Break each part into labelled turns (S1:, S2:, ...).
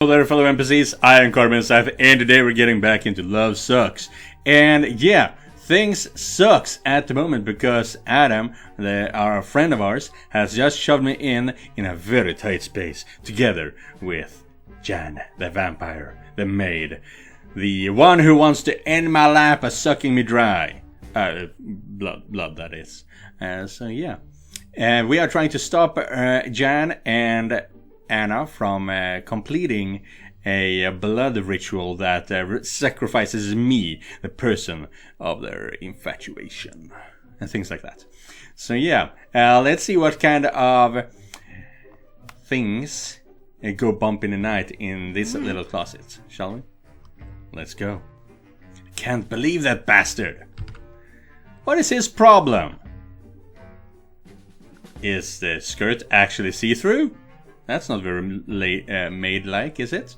S1: Hello there, fellow NPCs. I am Carbon Scythe, and today we're getting back into Love Sucks. And yeah, things sucks at the moment because Adam, our friend of ours, has just shoved me in a very tight space together with Jan, the vampire, the maid, the one who wants to end my life by sucking me dry. Blood that is. So yeah, we are trying to stop Jan and Anna from completing a blood ritual that sacrifices me, the person of their infatuation, and things like that. So yeah, let's see what kind of things go bump in the night in this little closet, shall we? Let's go. I can't believe that bastard. What is his problem? Is the skirt actually see-through? That's not very maid-like, is it?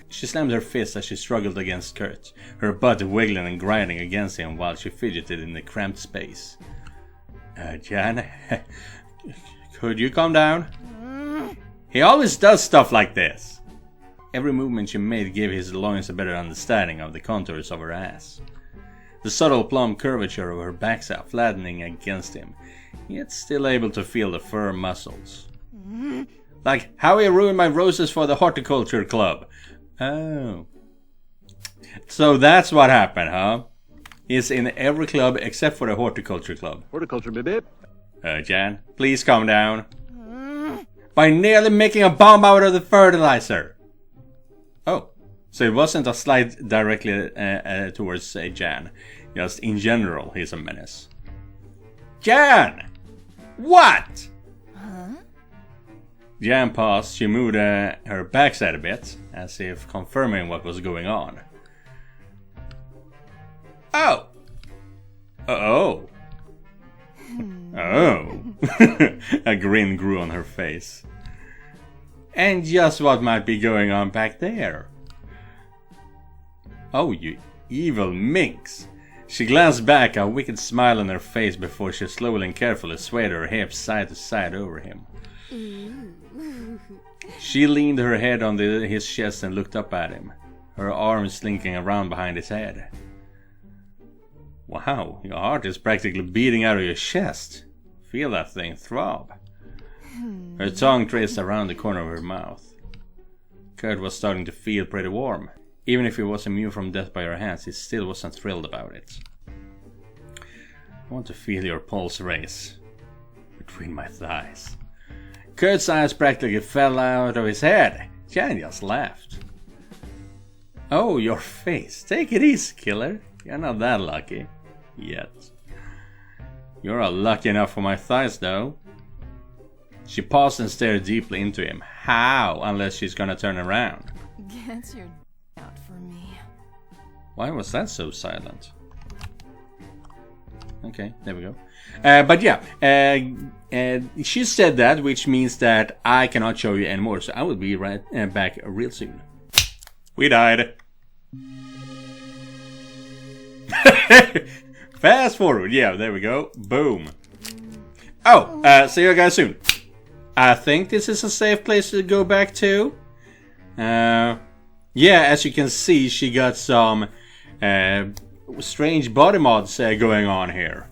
S1: She slammed her fist as she struggled against Kurt, her butt wiggling and grinding against him while she fidgeted in the cramped space. Jan, could you calm down? He always does stuff like this. Every movement she made gave his loins a better understanding of the contours of her ass. The subtle plump curvature of her backside flattening against him, yet still able to feel the firm muscles. Like how he ruined my roses for the horticulture club. Oh. So that's what happened, huh? He's in every club except for the horticulture club.
S2: Horticulture, baby.
S1: Jan, please calm down. By nearly making a bomb out of the fertilizer. Oh. So it wasn't a slide directly towards Jan. Just in general, he's a menace. Jan! What? Jan paused. She moved her backside a bit, as if confirming what was going on. Oh! Oh! Oh! A grin grew on her face. And just what might be going on back there? Oh, you evil minx! She glanced back, a wicked smile on her face before she slowly and carefully swayed her hips side to side over him. She leaned her head on his chest and looked up at him, her arms slinking around behind his head. Wow, your heart is practically beating out of your chest. Feel that thing throb. Her tongue traced around the corner of her mouth. Kurt was starting to feel pretty warm. Even if he was immune from death by her hands, he still wasn't thrilled about it. I want to feel your pulse race between my thighs. Kurt's eyes practically fell out of his head. Jan just laughed. Oh, your face. Take it easy, killer. You're not that lucky. Yet. You're all lucky enough for my thighs, though. She paused and stared deeply into him. How? Unless she's gonna turn around.
S3: Get your out for me.
S1: Why was that so silent? Okay, there we go. But yeah, she said that, which means that I cannot show you anymore. So I will be right back real soon. We died. Fast forward. Yeah, there we go. Boom. Oh, see you guys soon. I think this is a safe place to go back to. Yeah, as you can see, she got some strange body mods going on here.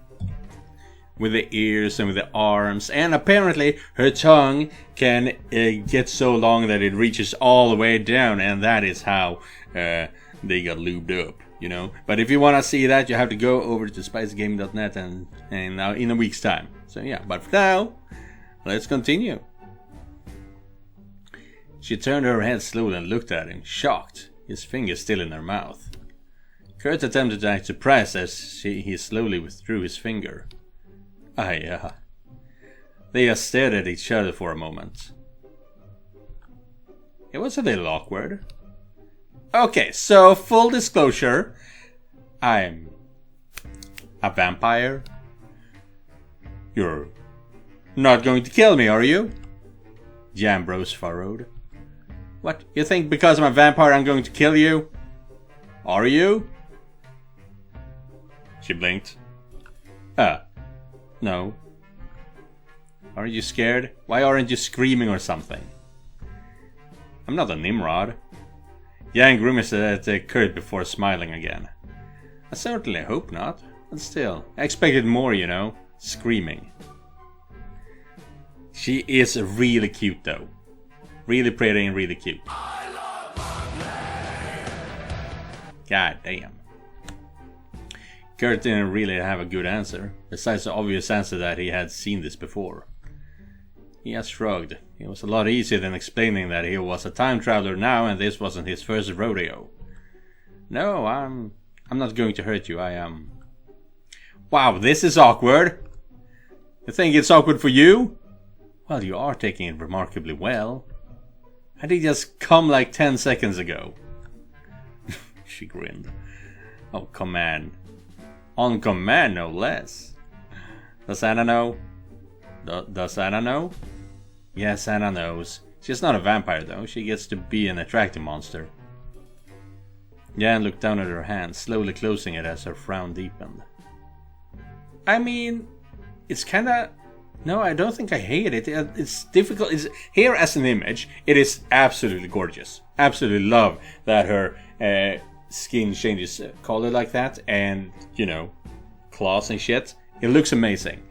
S1: With the ears and with the arms. And apparently her tongue can get so long that it reaches all the way down. And that is how they got lubed up, you know. But if you want to see that, you have to go over to SpicyGaming.net and in a week's time. So yeah, but for now, let's continue. She turned her head slowly and looked at him, shocked, his fingers still in her mouth. Kurt attempted to act surprised as he slowly withdrew his finger. They just stared at each other for a moment. It was a little awkward. Okay, so full disclosure, I'm a vampire. You're not going to kill me, are you? Jambros furrowed. What, you think because I'm a vampire I'm going to kill you? Are you? She blinked. No. Aren't you scared? Why aren't you screaming or something? I'm not a Nimrod. Jan grimaced at Kurt before smiling again. I certainly hope not, but still, I expected more, you know, screaming. She is really cute though. Really pretty and really cute. God damn. Kurt didn't really have a good answer, besides the obvious answer that he had seen this before. He has shrugged. It was a lot easier than explaining that he was a time traveler now and this wasn't his first rodeo. No, I'm not going to hurt you, I am... Wow, this is awkward! You think it's awkward for you? Well, you are taking it remarkably well. I did just come like 10 seconds ago. She grinned. Oh, command. On command, no less. Does Anna know? Does Anna know? Yes, Anna knows. She's not a vampire though, she gets to be an attractive monster. Jan looked down at her hand, slowly closing it as her frown deepened. I mean, it's kinda... No, I don't think I hate it. It's difficult. Here as an image, it is absolutely gorgeous. Absolutely love that her skin changes color like that. And, you know, claws and shit. It looks amazing.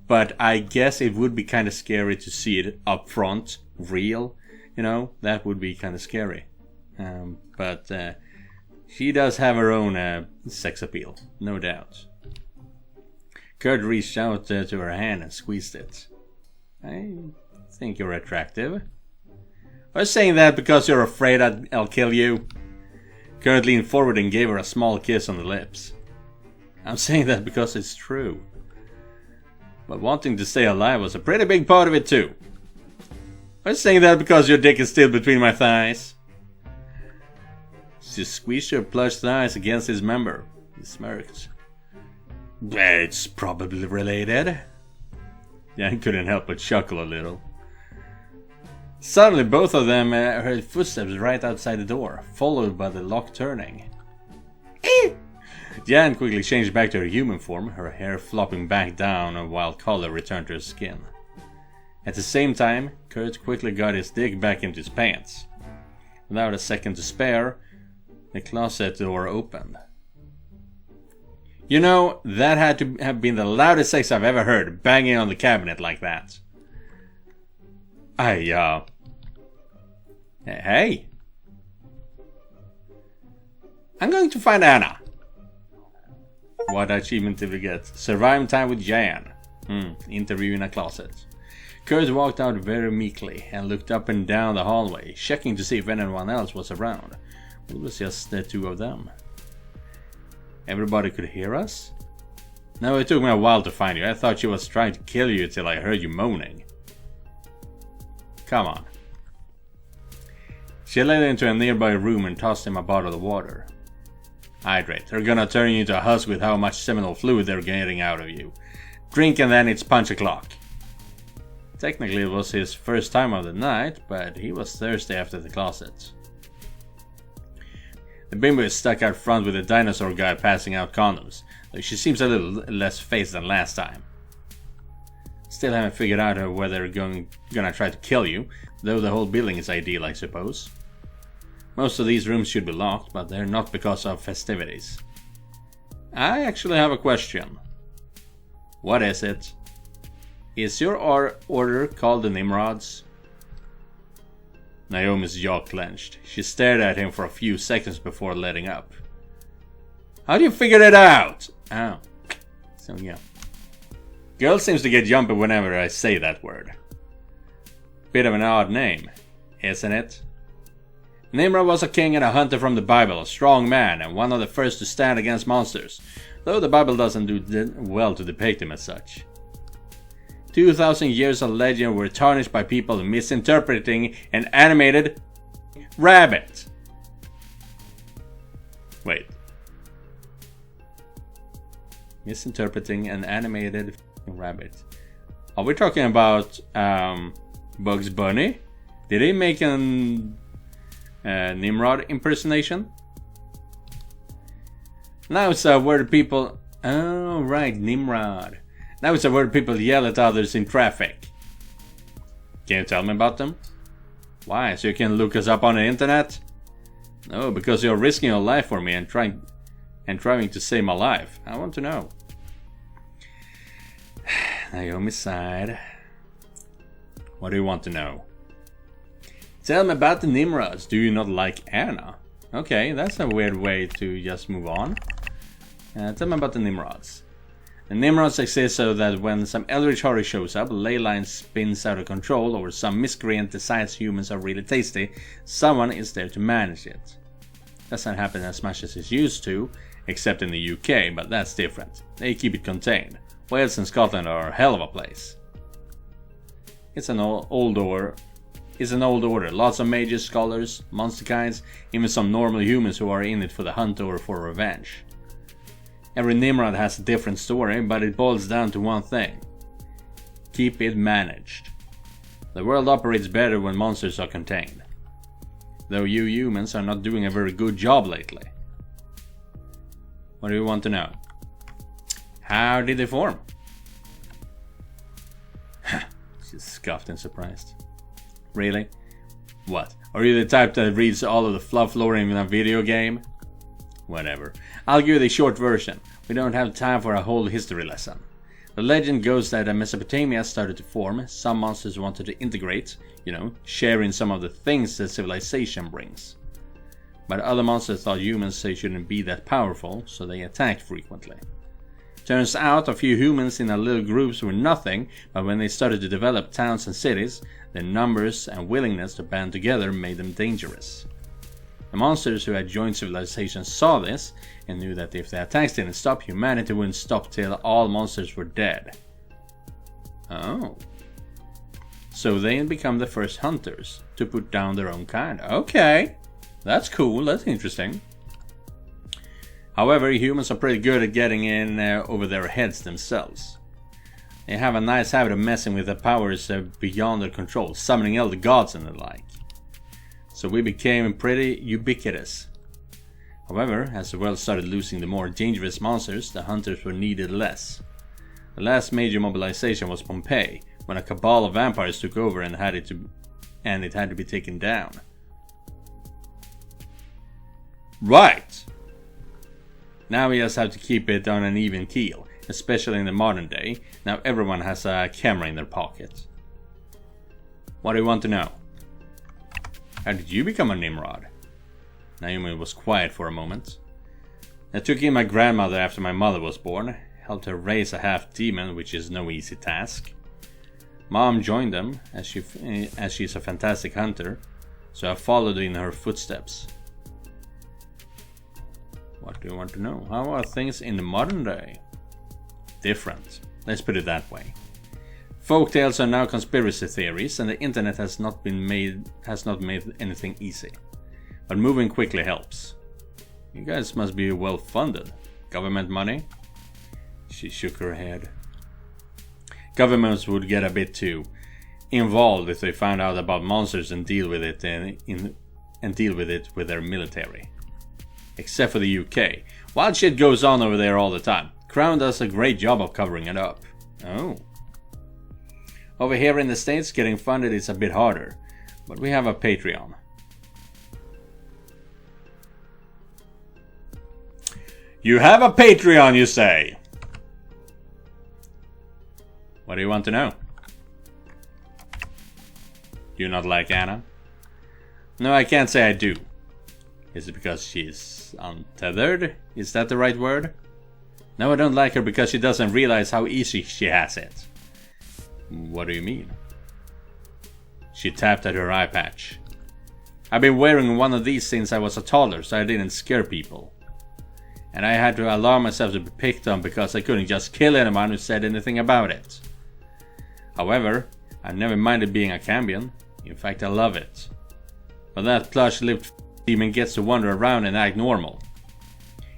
S1: But I guess it would be kind of scary to see it up front, real. You know, that would be kind of scary. But she does have her own sex appeal, no doubt. Kurt reached out to her hand and squeezed it. I think you're attractive. I was saying that because you're afraid I'll kill you. Kurt leaned forward and gave her a small kiss on the lips. I'm saying that because it's true. But wanting to stay alive was a pretty big part of it too. I was saying that because your dick is still between my thighs. She squeezed her plush thighs against his member. He smirked. It's probably related. Jan couldn't help but chuckle a little. Suddenly both of them heard footsteps right outside the door, followed by the lock turning. Jan quickly changed back to her human form, her hair flopping back down while color returned to her skin. At the same time, Kurt quickly got his dick back into his pants. Without a second to spare, the closet door opened. You know, that had to have been the loudest sex I've ever heard, banging on the cabinet like that. Hey. I'm going to find Anna. What achievement did we get? Survive time with Jan. Interview in a closet. Kurt walked out very meekly and looked up and down the hallway, checking to see if anyone else was around. It was just the two of them. Everybody could hear us? No, it took me a while to find you. I thought she was trying to kill you till I heard you moaning. Come on. She led into a nearby room and tossed him a bottle of water. Hydrate. They're gonna turn you into a husk with how much seminal fluid they're getting out of you. Drink and then it's punch o'clock. Technically it was his first time of the night, but he was thirsty after the closet. The bimbo is stuck out front with a dinosaur guy passing out condoms, though she seems a little less phased than last time. Still haven't figured out whether they're gonna try to kill you, though the whole building is ideal, I suppose. Most of these rooms should be locked, but they're not because of festivities. I actually have a question. What is it? Is your order called the Nimrods? Naomi's jaw clenched. She stared at him for a few seconds before letting up. How do you figure it out? Oh. So yeah. Girl seems to get jumpy whenever I say that word. Bit of an odd name, isn't it? Nimrod was a king and a hunter from the Bible, a strong man, and one of the first to stand against monsters, though the Bible doesn't do well to depict him as such. 2,000 years of legend were tarnished by people misinterpreting an animated rabbit. Wait. Misinterpreting an animated rabbit. Are we talking about Bugs Bunny? Did he make an Nimrod impersonation? Now it's a word people... Oh, right, Nimrod. Now it's a word people yell at others in traffic. Can you tell me about them? Why, so you can look us up on the internet? No, because you're risking your life for me and trying to save my life. I want to know. Naomi sighed. What do you want to know? Tell me about the Nimrods. Do you not like Anna? Okay, that's a weird way to just move on. Tell me about the Nimrods. The Nimrods exist so that when some eldritch horror shows up, ley line spins out of control, or some miscreant decides humans are really tasty, someone is there to manage it. Doesn't happen as much as it used to, except in the UK, but that's different. They keep it contained. Wales and Scotland are a hell of a place. It's an old order. Lots of mages, scholars, monster kinds, even some normal humans who are in it for the hunt or for revenge. Every Nimrod has a different story, but it boils down to one thing. Keep it managed. The world operates better when monsters are contained. Though you humans are not doing a very good job lately. What do you want to know? How did they form? She scoffed in surprise. Really? What? Are you the type that reads all of the fluff lore in a video game? Whatever. I'll give you the short version. We don't have time for a whole history lesson. The legend goes that as Mesopotamia started to form, some monsters wanted to integrate, sharing some of the things that civilization brings. But other monsters thought humans shouldn't be that powerful, so they attacked frequently. Turns out a few humans in their little groups were nothing, but when they started to develop towns and cities, their numbers and willingness to band together made them dangerous. The monsters who had joined civilization saw this, and knew that if the attacks didn't stop, humanity wouldn't stop till all monsters were dead. Oh. So they had become the first hunters, to put down their own kind. Okay, that's cool, that's interesting. However, humans are pretty good at getting in over their heads themselves. They have a nice habit of messing with the powers beyond their control, summoning elder gods and the like. So we became pretty ubiquitous. However, as the world started losing the more dangerous monsters, the hunters were needed less. The last major mobilization was Pompeii, when a cabal of vampires took over and it had to be taken down. Right! Now we just have to keep it on an even keel, especially in the modern day. Now everyone has a camera in their pocket. What do you want to know? How did you become a Nimrod? Naomi was quiet for a moment. I took in my grandmother after my mother was born, helped her raise a half-demon, which is no easy task. Mom joined them, as she's a fantastic hunter, so I followed in her footsteps. What do you want to know? How are things in the modern day? Different. Let's put it that way. Folktales are now conspiracy theories, and the internet has not made anything easy. But moving quickly helps. You guys must be well funded. Government money? She shook her head. Governments would get a bit too involved if they found out about monsters and deal with it with their military. Except for the UK. Wild shit goes on over there all the time. Crown does a great job of covering it up. Oh. Over here in the States, getting funded is a bit harder. But we have a Patreon. You have a Patreon, you say? What do you want to know? Do you not like Anna? No, I can't say I do. Is it because she's untethered? Is that the right word? No, I don't like her because she doesn't realize how easy she has it. What do you mean? She tapped at her eye patch. I've been wearing one of these since I was a toddler, so I didn't scare people. And I had to allow myself to be picked on because I couldn't just kill anyone who said anything about it. However, I've never minded being a cambion. In fact, I love it. But that plush-lipped demon gets to wander around and act normal.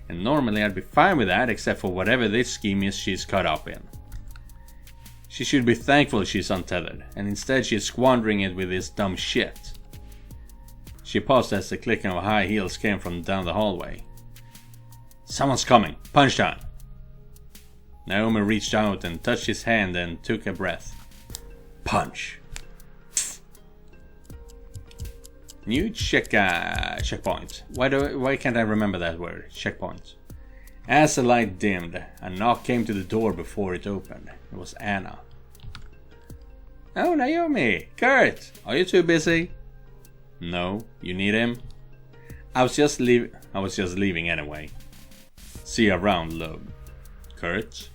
S1: And normally I'd be fine with that, except for whatever this scheme is she's caught up in. She should be thankful she's untethered, and instead she's squandering it with this dumb shit. She paused as the clicking of high heels came from down the hallway. Someone's coming! Punch time! Naomi reached out and touched his hand and took a breath. Punch! New checkpoint. Why can't I remember that word? Checkpoint. As the light dimmed, a knock came to the door before it opened. It was Anna. Oh, Naomi! Kurt! Are you too busy? No, you need him? I was just leaving anyway. See you around, love. Kurt?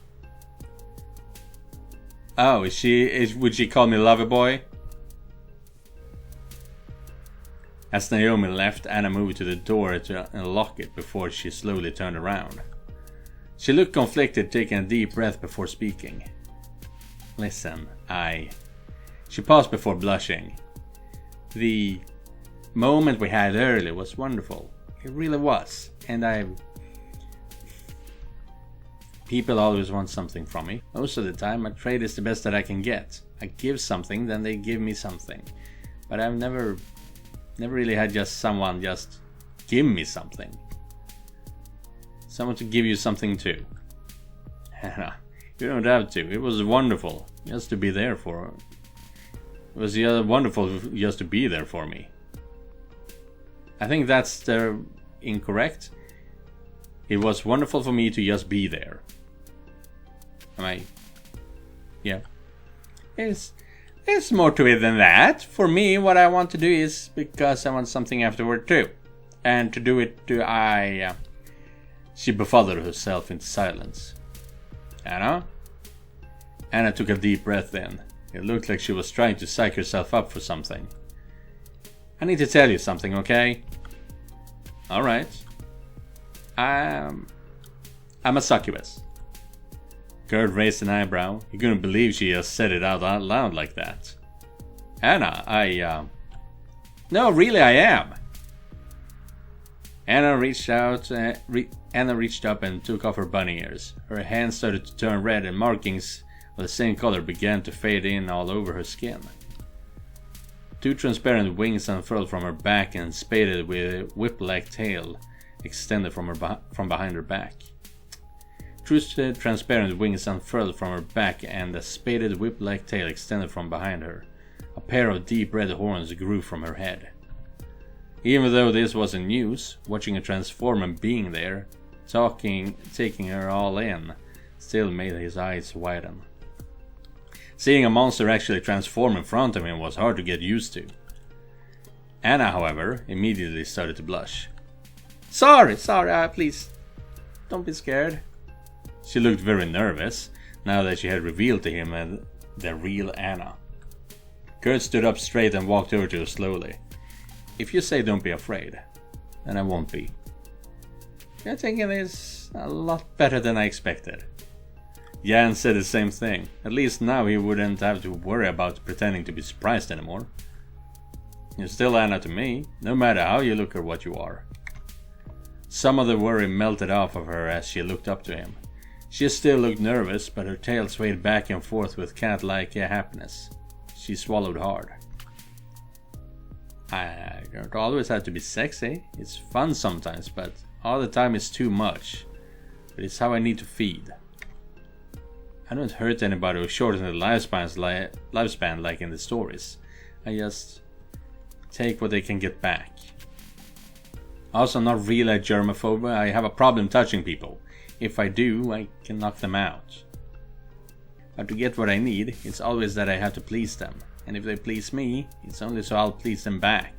S1: Oh, would she call me lover boy? As Naomi left, Anna moved to the door to unlock it before she slowly turned around. She looked conflicted, taking a deep breath before speaking. Listen, She paused before blushing. The moment we had earlier was wonderful. It really was. And People always want something from me. Most of the time, my trade is the best that I can get. I give something, then they give me something. But I've never really had someone just give me something. Someone to give you something too. Hannah, you don't have to. It was wonderful just to be there for her. It was wonderful just to be there for me. I think that's incorrect. It was wonderful for me to just be there. Yeah. It's more to it than that. For me, what I want to do is because I want something afterward too. And to do it, She befuddled herself into silence. Anna? Anna took a deep breath in. It looked like she was trying to psych herself up for something. I need to tell you something, okay? Alright. I'm a succubus. Kurt raised an eyebrow. He couldn't believe she just said it out loud like that. Anna, No, really I am. Anna reached up and took off her bunny ears. Her hands started to turn red and markings of the same color began to fade in all over her skin. Two transparent wings unfurled from her back and spaded with a whip-like tail extended from behind her back. Two transparent wings unfurled from her back and a spaded whip-like tail extended from behind her. A pair of deep red horns grew from her head. Even though this wasn't news, watching her transform and being there, taking her all in, still made his eyes widen. Seeing a monster actually transform in front of him was hard to get used to. Anna, however, immediately started to blush. Sorry, please, don't be scared. She looked very nervous, now that she had revealed to him the real Anna. Kurt stood up straight and walked over to her slowly. If you say don't be afraid, then I won't be. You're taking this a lot better than I expected. Jan said the same thing. At least now he wouldn't have to worry about pretending to be surprised anymore. You're still Anna to me, no matter how you look or what you are. Some of the worry melted off of her as she looked up to him. She still looked nervous, but her tail swayed back and forth with cat-like happiness. She swallowed hard. I don't always have to be sexy. It's fun sometimes, but all the time it's too much. But it's how I need to feed. I don't hurt anybody or shorten the lifespan like in the stories. I just take what they can get back. Also, I'm not really a germaphobe. I have a problem touching people. If I do, I can knock them out. But to get what I need, it's always that I have to please them. And if they please me, it's only so I'll please them back.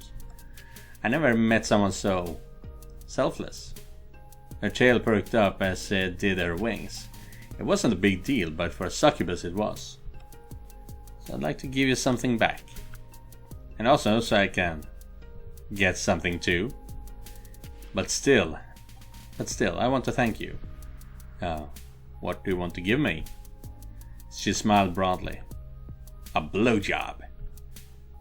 S1: I never met someone so selfless. Her tail perked up as did her wings. It wasn't a big deal, but for a succubus it was. So I'd like to give you something back. And also so I can get something too. But still, I want to thank you. What do you want to give me? She smiled broadly. A blowjob.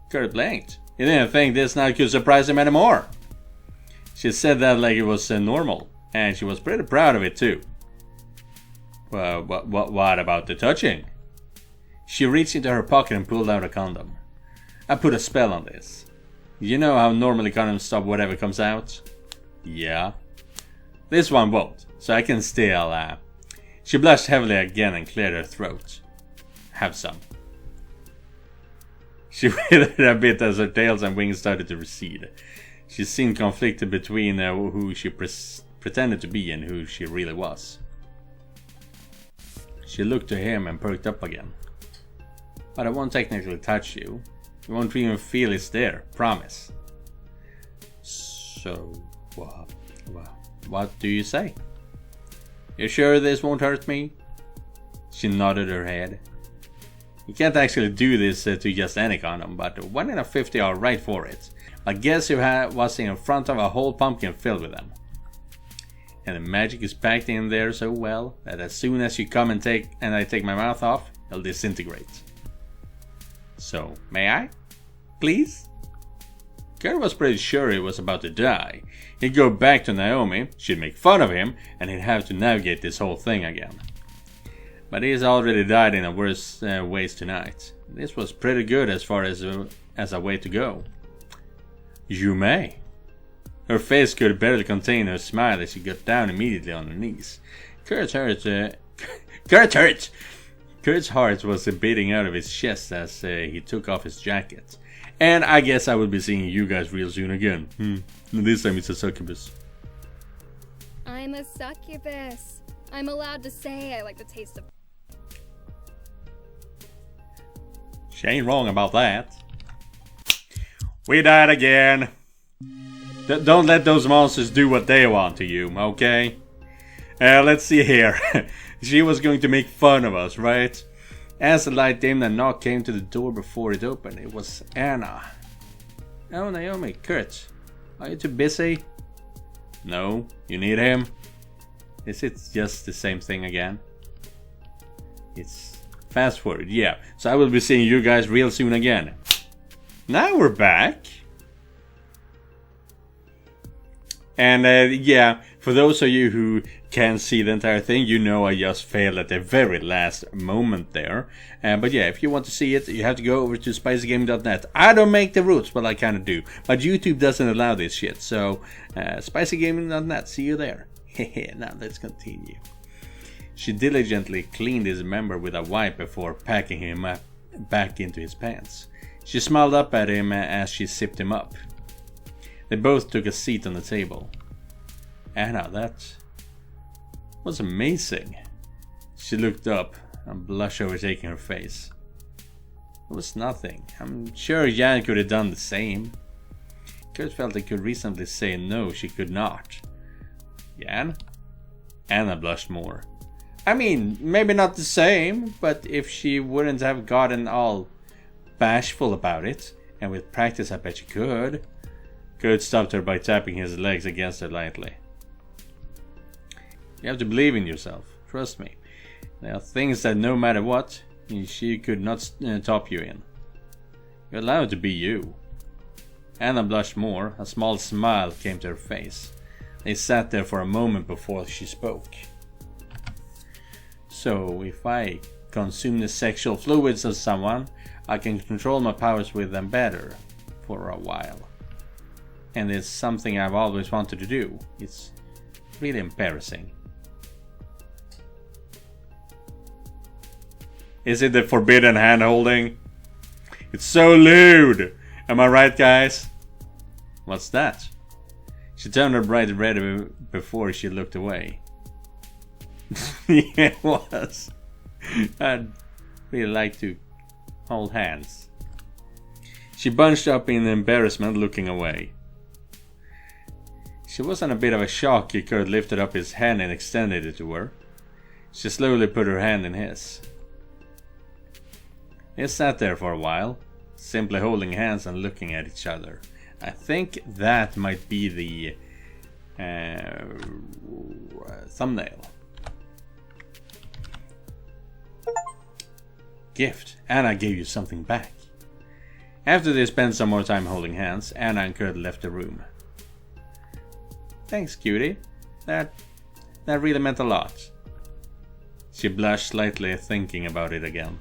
S1: Kurt blinked. He didn't think this night could surprise him anymore. She said that like it was normal, and she was pretty proud of it too. Well, what about the touching? She reached into her pocket and pulled out a condom. I put a spell on this. You know how normally condoms stop whatever comes out? Yeah. This one won't, so I can still, She blushed heavily again and cleared her throat. Have some. She withered a bit as her tails and wings started to recede. She seemed conflicted between who she pretended to be and who she really was. She looked to him and perked up again. But I won't technically touch you. You won't even feel it's there, promise. So, what do you say? You sure this won't hurt me? She nodded her head. You can't actually do this to just any condom, but 1 in 50 are right for it. But guess who was in front of a whole pumpkin filled with them? And the magic is packed in there so well that as soon as you come and I take my mouth off, it'll disintegrate. So, may I? Please? Kurt was pretty sure he was about to die. He'd go back to Naomi, she'd make fun of him, and he'd have to navigate this whole thing again. But he's already died in a worse ways tonight. This was pretty good as far as a way to go. You may. Her face could barely contain her smile as she got down immediately on her knees. Kurt's heart was beating out of his chest as he took off his jacket. And I guess I will be seeing you guys real soon again. This time it's a succubus.
S2: I'm a succubus. I'm allowed to say I like the taste of...
S1: She ain't wrong about that. We died again. Don't let those monsters do what they want to you, okay? Let's see here. She was going to make fun of us, right? As the light dimmed, a knock came to the door before it opened. It was Anna. Oh, Naomi, Kurt. Are you too busy? No, you need him? Is it just the same thing again? It's fast forward, yeah. So I will be seeing you guys real soon again. Now we're back. And yeah, for those of you who can't see the entire thing, you know I just failed at the very last moment there. But yeah, if you want to see it, you have to go over to SpicyGaming.net. I don't make the rules, but I kind of do. But YouTube doesn't allow this shit, so SpicyGaming.net, see you there. Hehe, now let's continue. She diligently cleaned his member with a wipe before packing him up back into his pants. She smiled up at him as she sipped him up. They both took a seat on the table. Anna, that was amazing. She looked up, a blush overtaking her face. It was nothing. I'm sure Jan could have done the same. Kurt felt he could reasonably say no, she could not. Jan? Anna blushed more. I mean, maybe not the same, but if she wouldn't have gotten all bashful about it, and with practice I bet she could. Kurt stopped her by tapping his legs against her lightly. You have to believe in yourself, trust me. There are things that no matter what, she could not top you in. You're allowed to be you. Anna blushed more, a small smile came to her face. They sat there for a moment before she spoke. So, if I consume the sexual fluids of someone, I can control my powers with them better, for a while. And it's something I've always wanted to do. It's really embarrassing. Is it the forbidden hand holding? It's so lewd! Am I right, guys? What's that? She turned her bright red before she looked away. Yeah, it was. I'd really like to hold hands. She bunched up in embarrassment, looking away. She was in a bit of a shock. Kurt lifted up his hand and extended it to her. She slowly put her hand in his. They sat there for a while, simply holding hands and looking at each other. I think that might be the thumbnail. Gift. Anna gave you something back. After they spent some more time holding hands, Anna and Kurt left the room. Thanks, cutie. That really meant a lot. She blushed slightly, thinking about it again.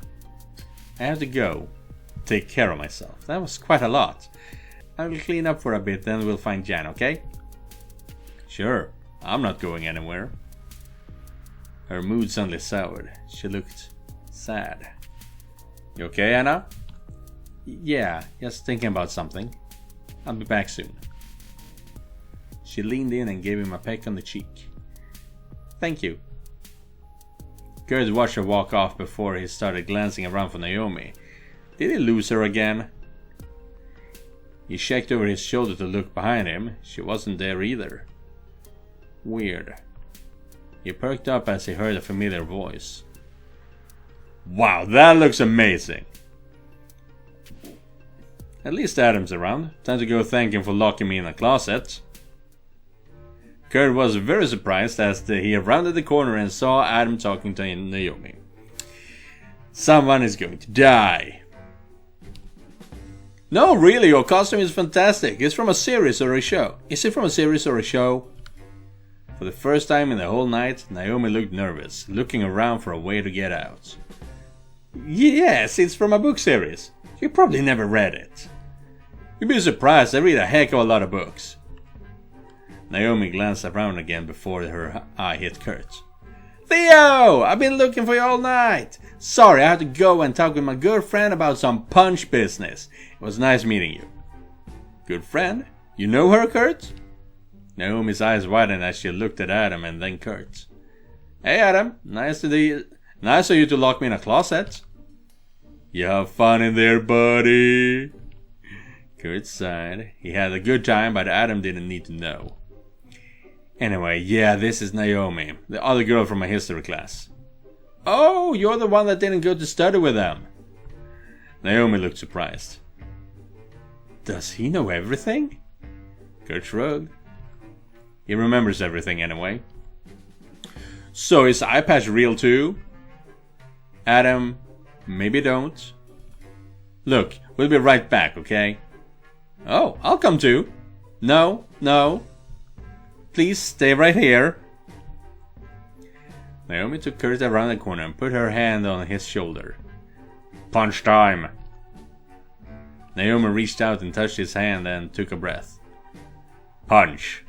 S1: I have to go. Take care of myself. That was quite a lot. I will clean up for a bit, then we'll find Jan, okay? Sure. I'm not going anywhere. Her mood suddenly soured. She looked sad. You okay, Anna? Yeah, just thinking about something. I'll be back soon. She leaned in and gave him a peck on the cheek. Thank you. Kurt watched her walk off before he started glancing around for Naomi. Did he lose her again? He checked over his shoulder to look behind him. She wasn't there either. Weird. He perked up as he heard a familiar voice. Wow, that looks amazing! At least Adam's around. Time to go thank him for locking me in a closet. Kurt was very surprised as he rounded the corner and saw Adam talking to Naomi. Someone is going to die. No, really, your costume is fantastic. It's from a series or a show. Is it from a series or a show? For the first time in the whole night, Naomi looked nervous, looking around for a way to get out. Yes, it's from a book series. You probably never read it. You'd be surprised, I read a heck of a lot of books. Naomi glanced around again before her eye hit Kurt. Theo! I've been looking for you all night. Sorry, I had to go and talk with my good friend about some punch business. It was nice meeting you. Good friend? You know her, Kurt? Naomi's eyes widened as she looked at Adam and then Kurt. Hey Adam, nice of you to lock me in a closet. You have fun in there, buddy. Kurt sighed. He had a good time, but Adam didn't need to know. Anyway, yeah, this is Naomi, the other girl from my history class. Oh, you're the one that didn't go to study with them. Naomi looked surprised. Does he know everything? Kurt shrugged. He remembers everything anyway. So is eye patch real too? Adam, maybe don't. Look, we'll be right back, okay? Oh, I'll come too. No. Please stay right here. Naomi took Kurt around the corner and put her hand on his shoulder. Punch time. Naomi reached out and touched his hand and took a breath. Punch.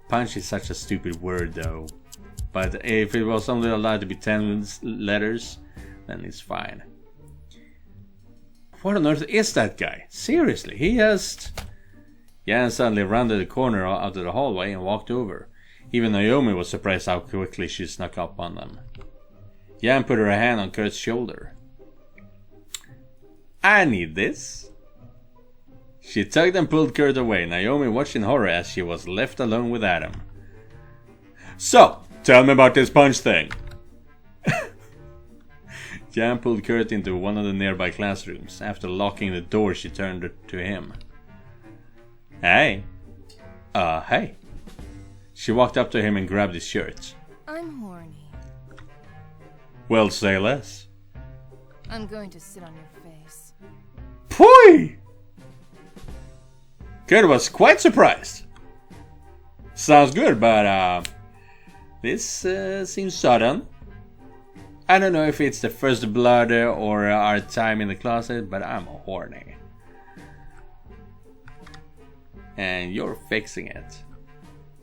S1: Punch is such a stupid word though. But if it was only allowed to be 10 letters, then it's fine. What on earth is that guy? Seriously, he just... Jan suddenly rounded the corner out of the hallway and walked over. Even Naomi was surprised how quickly she snuck up on them. Jan put her hand on Kurt's shoulder. I need this. She tugged and pulled Kurt away. Naomi watched in horror as she was left alone with Adam. So, tell me about this punch thing. Jan pulled Kurt into one of the nearby classrooms. After locking the door, she turned to him. Hey. Hey. She walked up to him and grabbed his shirt.
S3: I'm horny.
S1: Well, say less.
S3: I'm going to sit on your face.
S1: Poi! Kurt was quite surprised. Sounds good, but this seems sudden. I don't know if it's the first blood or our time in the closet, but I'm horny. And you're fixing it.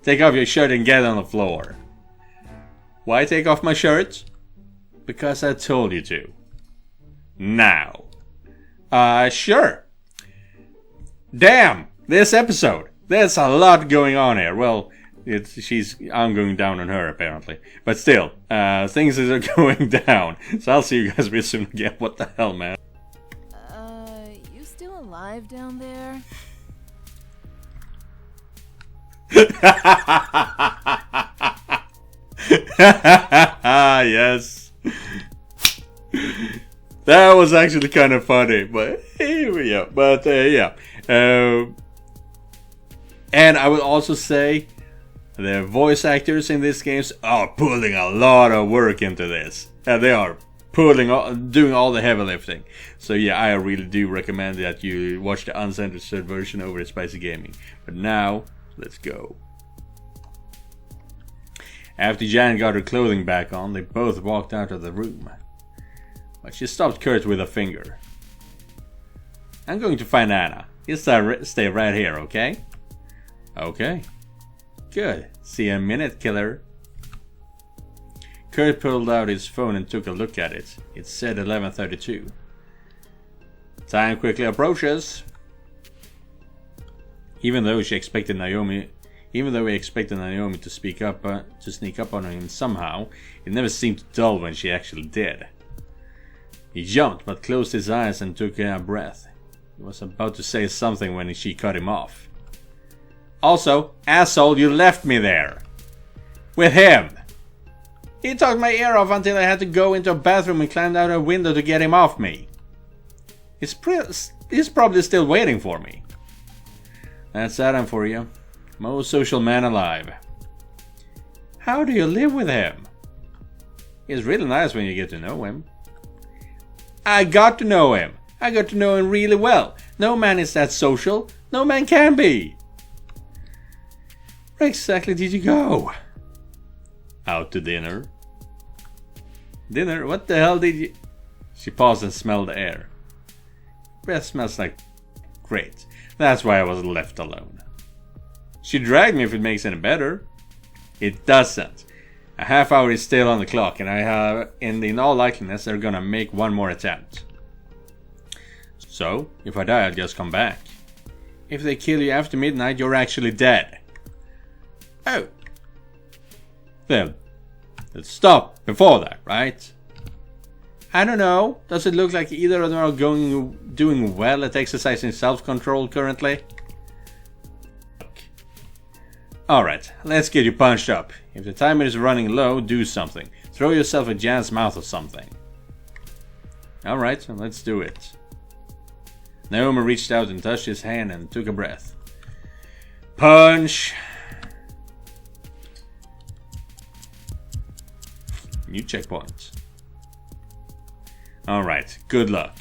S1: Take off your shirt and get on the floor. Why take off my shirt? Because I told you to. Now. Sure. Damn, this episode. There's a lot going on here. Well, I'm going down on her apparently. But still, things are going down. So I'll see you guys real soon again. What the hell, man?
S3: You still alive down there?
S1: Yes. That was actually kind of funny, but yeah. But yeah. And I would also say the voice actors in these games are pulling a lot of work into this. They are doing all the heavy lifting. So yeah, I really do recommend that you watch the uncensored version over at SpicyGaming. But now, let's go. After Jan got her clothing back on, they both walked out of the room. But she stopped Kurt with a finger. I'm going to find Anna. You stay right here, okay? Okay. Good. See you in a minute, killer. Kurt pulled out his phone and took a look at it. It said 11:32. Time quickly approaches. Even though we expected Naomi to speak up, to sneak up on him somehow, it never seemed dull when she actually did. He jumped, but closed his eyes and took a breath. He was about to say something when she cut him off. Also, asshole, you left me there. With him. He talked my ear off until I had to go into a bathroom and climbed out a window to get him off me. He's probably still waiting for me. That's Adam for you. Most social man alive. How do you live with him? He's really nice when you get to know him. I got to know him. I got to know him really well. No man is that social. No man can be. Where exactly did you go? Out to dinner. Dinner? What the hell did you... She paused and smelled the air. Breath smells like... Great. That's why I was left alone. She dragged me if it makes any better. It doesn't. A half hour is still on the clock and in all likeliness they're gonna make one more attempt. So, if I die I'll just come back. If they kill you after midnight you're actually dead. Oh. Then, let's stop before that, right? I don't know. Does it look like either of them are doing well at exercising self-control currently? Alright, let's get you punched up. If the timer is running low, do something. Throw yourself at Jan's mouth or something. Alright, let's do it. Naomi reached out and touched his hand and took a breath. Punch! New checkpoint. Alright, good luck.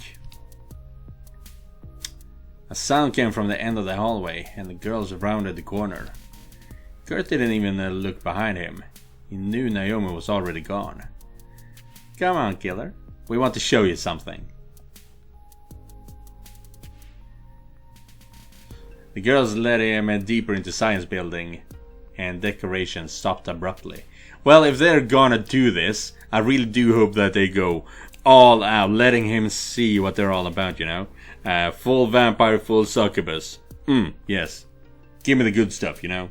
S1: A sound came from the end of the hallway and the girls rounded the corner. Kurt didn't even look behind him. He knew Naomi was already gone. Come on, killer. We want to show you something. The girls led him deeper into science building and decoration stopped abruptly. Well, if they're gonna do this, I really do hope that they go all out, letting him see what they're all about, you know? Full vampire, full succubus. Yes. Give me the good stuff, you know?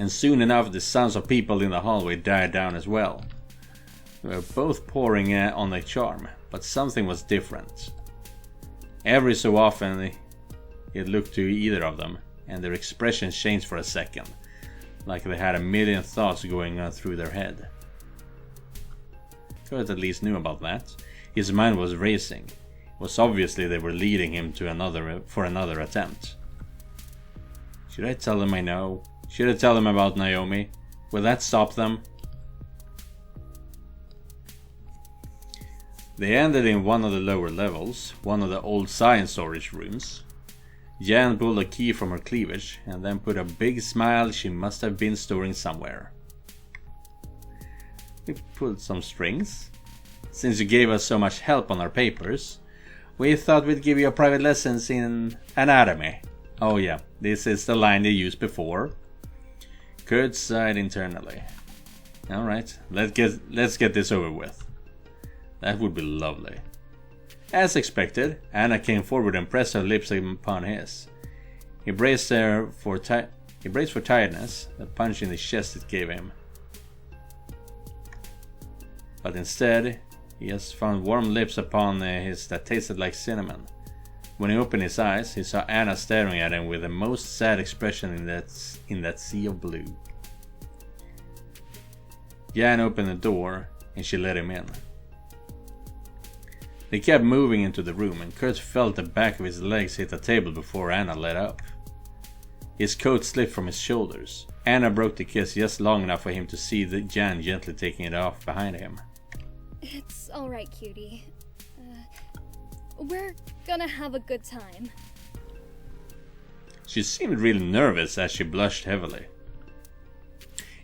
S1: And soon enough, the sounds of people in the hallway died down as well. They were both pouring on their charm, but something was different. Every so often, he'd look to either of them, and their expressions changed for a second, like they had a million thoughts going on through their head. Kurt at least knew about that. His mind was racing. It was obviously they were leading him to another attempt. Should I tell them I know? Should I tell them about Naomi? Will that stop them? They ended in one of the lower levels, one of the old science storage rooms. Jan pulled a key from her cleavage and then put a big smile she must have been storing somewhere. We pulled some strings. Since you gave us so much help on our papers, we thought we'd give you a private lessons in anatomy. Oh yeah, this is the line they used before. Kurt sighed internally. Alright, let's get this over with. That would be lovely. As expected, Anna came forward and pressed her lips upon his. He braced for tiredness, the punch in the chest it gave him. But instead, he just found warm lips upon his that tasted like cinnamon. When he opened his eyes, he saw Anna staring at him with the most sad expression in that sea of blue. Jan opened the door, and she let him in. They kept moving into the room, and Kurt felt the back of his legs hit the table before Anna let up. His coat slipped from his shoulders. Anna broke the kiss just long enough for him to see Jan gently taking it off behind him.
S2: It's alright, cutie. We're gonna have a good time.
S1: She seemed really nervous as she blushed heavily.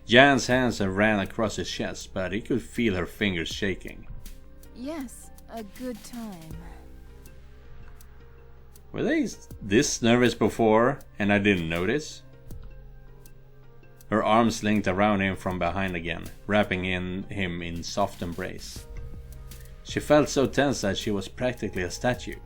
S1: Jan's hands ran across his chest, but he could feel her fingers shaking.
S3: Yes, a good time.
S1: Were they this nervous before and I didn't notice? Her arms linked around him from behind again, wrapping him in soft embrace. She felt so tense that she was practically a statue.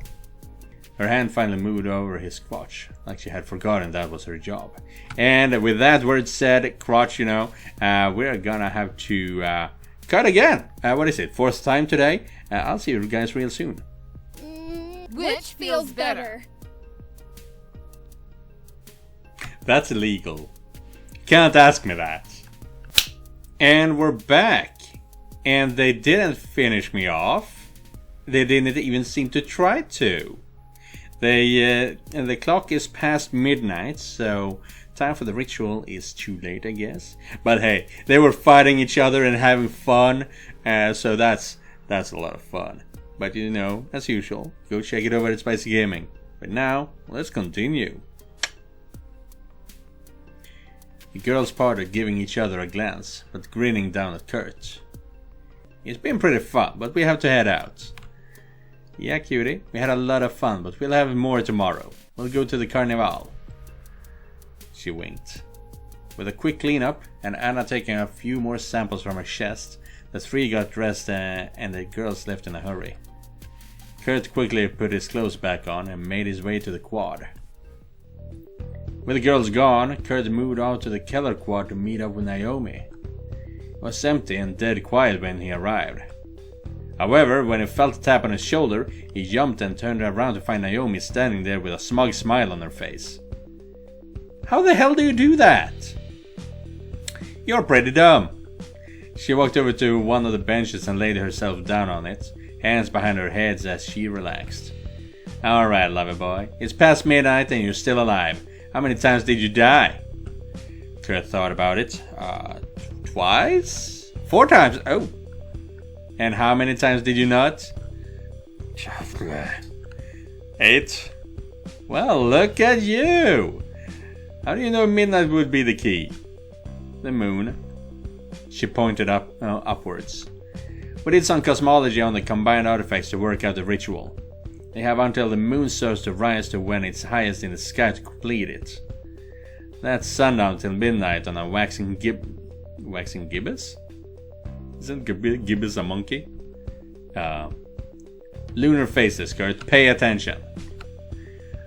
S1: Her hand finally moved over his crotch, like she had forgotten that was her job. And with that word said, crotch, we're gonna have to cut again. What is it, 4th time today? I'll see you guys real soon.
S2: Which feels better?
S1: That's illegal. Can't ask me that. And we're back. And they didn't finish me off. They didn't even seem to try to. The clock is past midnight, so time for the ritual is too late, I guess. But hey, they were fighting each other and having fun, so that's a lot of fun. But as usual, go check it over at SpicyGaming. But now, let's continue. The girls parted, giving each other a glance, but grinning down at Kurt. It's been pretty fun, but we have to head out. Yeah, cutie, we had a lot of fun, but we'll have more tomorrow. We'll go to the carnival. She winked. With a quick cleanup, and Anna taking a few more samples from her chest, the three got dressed and the girls left in a hurry. Kurt quickly put his clothes back on and made his way to the quad. With the girls gone, Kurt moved out to the Keller quad to meet up with Naomi. It was empty and dead quiet when he arrived. However, when he felt a tap on his shoulder, he jumped and turned around to find Naomi standing there with a smug smile on her face. How the hell do you do that? You're pretty dumb. She walked over to one of the benches and laid herself down on it, hands behind her head as she relaxed. Alright, lover boy, it's past midnight and you're still alive. How many times did you die? Kurt thought about it. Twice? 4 times? Oh. And how many times did you not? 8. Well, look at you. How do you know midnight would be the key? The moon. She pointed upwards. We did some cosmology on the combined artifacts to work out the ritual. They have until the moon starts to rise to when it's highest in the sky to complete it. That's sundown till midnight on a waxing gibbous? Isn't gibbous a monkey? Lunar phases, Kurt. Pay attention.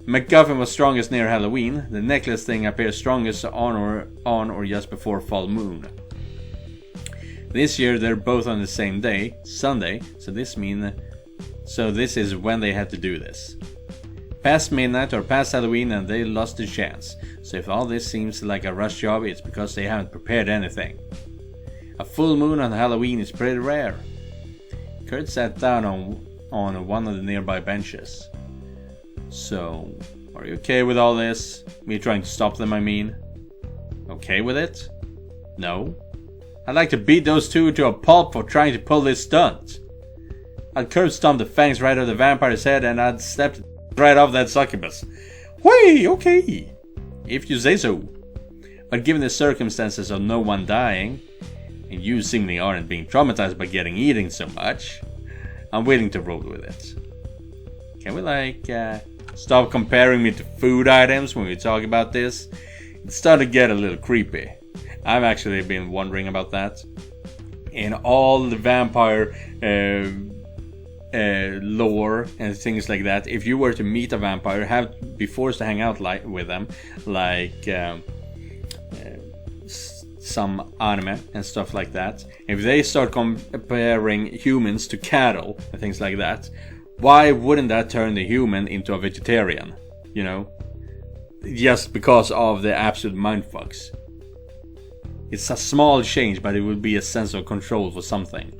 S1: MacGuffin was strongest near Halloween. The necklace thing appears strongest on or just before full moon. This year they're both on the same day, Sunday, so this is when they had to do this. Past midnight or past Halloween and they lost their chance. So if all this seems like a rush job, it's because they haven't prepared anything. A full moon on Halloween is pretty rare. Kurt sat down on one of the nearby benches. So, are you okay with all this? Me trying to stop them, I mean? Okay with it? No? I'd like to beat those two to a pulp for trying to pull this stunt. I'd curb stomp the fangs right out of the vampire's head and I'd step right off that succubus. Whey, okay. If you say so. But given the circumstances of no one dying, and you seemingly aren't being traumatized by getting eaten so much, I'm willing to roll with it. Can we stop comparing me to food items when we talk about this? It's starting to get a little creepy. I've actually been wondering about that. In all the vampire lore and things like that, if you were to meet a vampire, be forced to hang out with them, like some anime and stuff like that. If they start comparing humans to cattle and things like that, why wouldn't that turn the human into a vegetarian? Just because of the absolute mindfucks. It's a small change, but it would be a sense of control for something.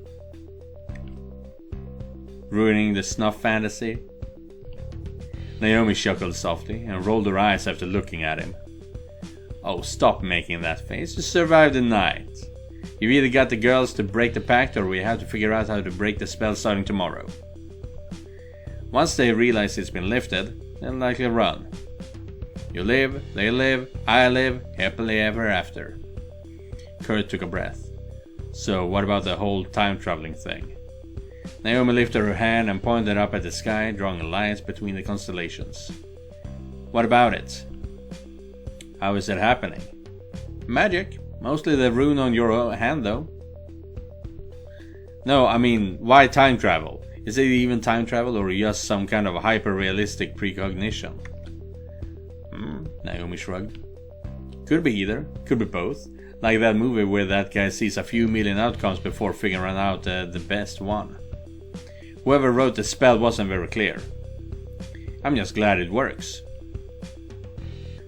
S1: Ruining the snuff fantasy? Naomi chuckled softly and rolled her eyes after looking at him. Oh, stop making that face. You survived the night. You've either got the girls to break the pact or we have to figure out how to break the spell starting tomorrow. Once they realize it's been lifted, they'll likely run. You live, they live, I live, happily ever after. Kurt took a breath. So what about the whole time traveling thing? Naomi lifted her hand and pointed up at the sky, drawing lines between the constellations. What about it? How is it happening? Magic. Mostly the rune on your hand though. No, I mean, why time travel? Is it even time travel or just some kind of hyper-realistic precognition? Naomi shrugged. Could be either, could be both. Like that movie where that guy sees a few million outcomes before figuring out the best one. Whoever wrote the spell wasn't very clear. I'm just glad it works.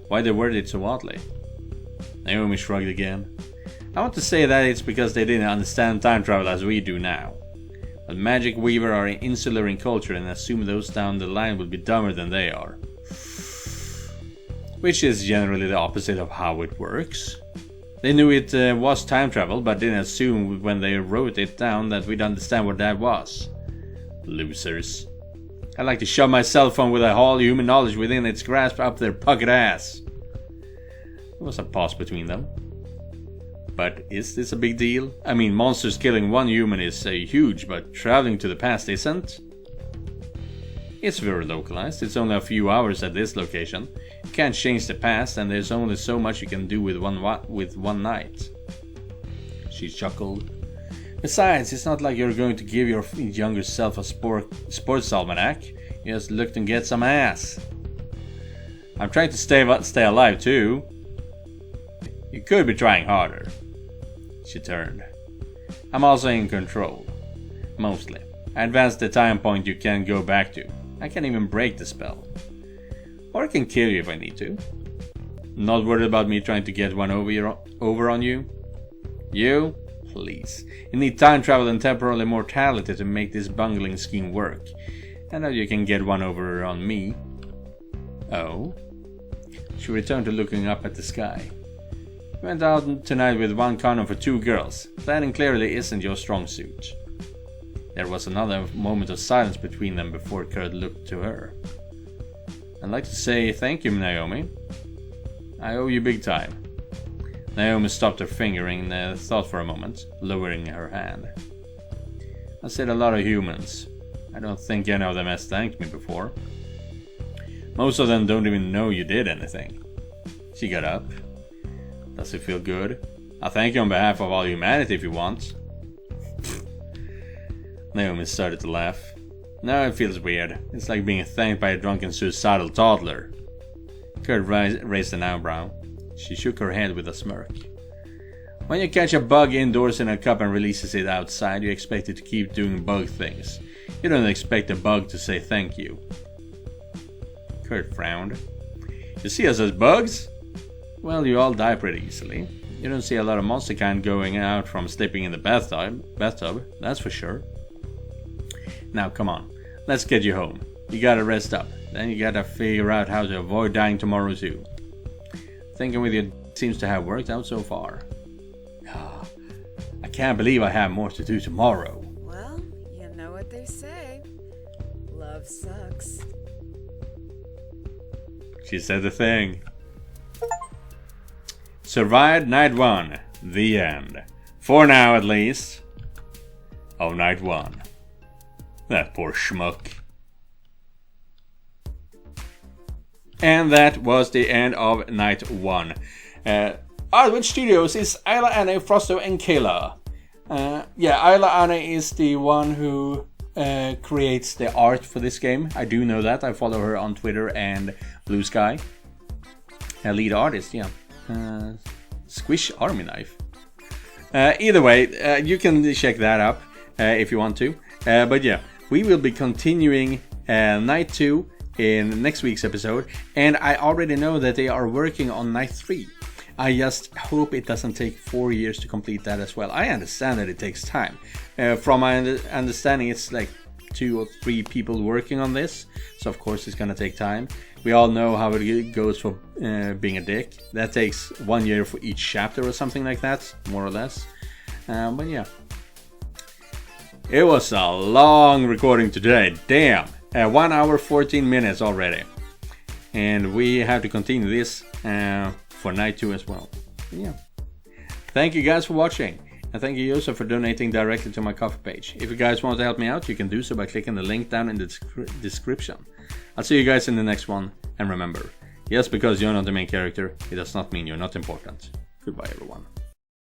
S1: Why they worded it so oddly? Naomi shrugged again. I want to say that it's because they didn't understand time travel as we do now. But Magic Weaver are insular in culture and assume those down the line will be dumber than they are. Which is generally the opposite of how it works. They knew it was time travel, but didn't assume when they wrote it down that we'd understand what that was. Losers. I'd like to shove my cell phone with all human knowledge within its grasp up their puckered ass. There was a pause between them. But is this a big deal? I mean, monsters killing one human is huge, but traveling to the past isn't? It's very localized. It's only a few hours at this location. You can't change the past, and there's only so much you can do with one night. She chuckled. Besides, it's not like you're going to give your younger self a sports almanac. You just looked and get some ass. I'm trying to stay alive too. You could be trying harder. She turned. I'm also in control. Mostly. I advanced the time point you can go back to. I can't even break the spell. Or I can kill you if I need to. Not worried about me trying to get one over on you? You? Please. You need time travel and temporal immortality to make this bungling scheme work. And now you can get one over on me. Oh? She returned to looking up at the sky. You went out tonight with one condom for 2 girls. Planning clearly isn't your strong suit. There was another moment of silence between them before Kurt looked to her. I'd like to say thank you, Naomi. I owe you big time. Naomi stopped her fingering and thought for a moment, lowering her hand. I said a lot of humans. I don't think any of them has thanked me before. Most of them don't even know you did anything. She got up. Does it feel good? I'll thank you on behalf of all humanity if you want. Naomi started to laugh. Now it feels weird. It's like being thanked by a drunken suicidal toddler. Kurt raised an eyebrow. She shook her head with a smirk. When you catch a bug indoors in a cup and releases it outside, you expect it to keep doing bug things. You don't expect a bug to say thank you. Kurt frowned. You see us as bugs? Well, you all die pretty easily. You don't see a lot of monster kind going out from sleeping in the bathtub, that's for sure. Now come on, let's get you home. You gotta rest up, then you gotta figure out how to avoid dying tomorrow too. Thinking with you seems to have worked out so far. I can't believe I have more to do tomorrow.
S3: Well, you know what they say. Love sucks.
S1: She said the thing. Survived night 1. The end. For now at least. Of night 1. That poor schmuck. And that was the end of night 1. Artwood Studios is Ayla, Anna, Frosto, and Kayla. Ayla Anna is the one who creates the art for this game. I do know that. I follow her on Twitter and Blue Sky. Lead artist, yeah. Squish Army Knife. Either way, you can check that up if you want to. But yeah, we will be continuing night 2 in next week's episode, and I already know that they are working on night 3. I just hope it doesn't take 4 years to complete that as well. I understand that it takes time. From my understanding, it's like 2 or 3 people working on this, so of course it's gonna take time. We all know how it goes for being a dick. That takes 1 year for each chapter or something like that, more or less. But yeah. It was a long recording today, damn. 1 hour 14 minutes already. And we have to continue this for night 2 as well. But yeah. Thank you guys for watching. And thank you also for donating directly to my Ko-fi page. If you guys want to help me out, you can do so by clicking the link down in the description. I'll see you guys in the next one. And remember, just because you're not the main character, it does not mean you're not important. Goodbye everyone.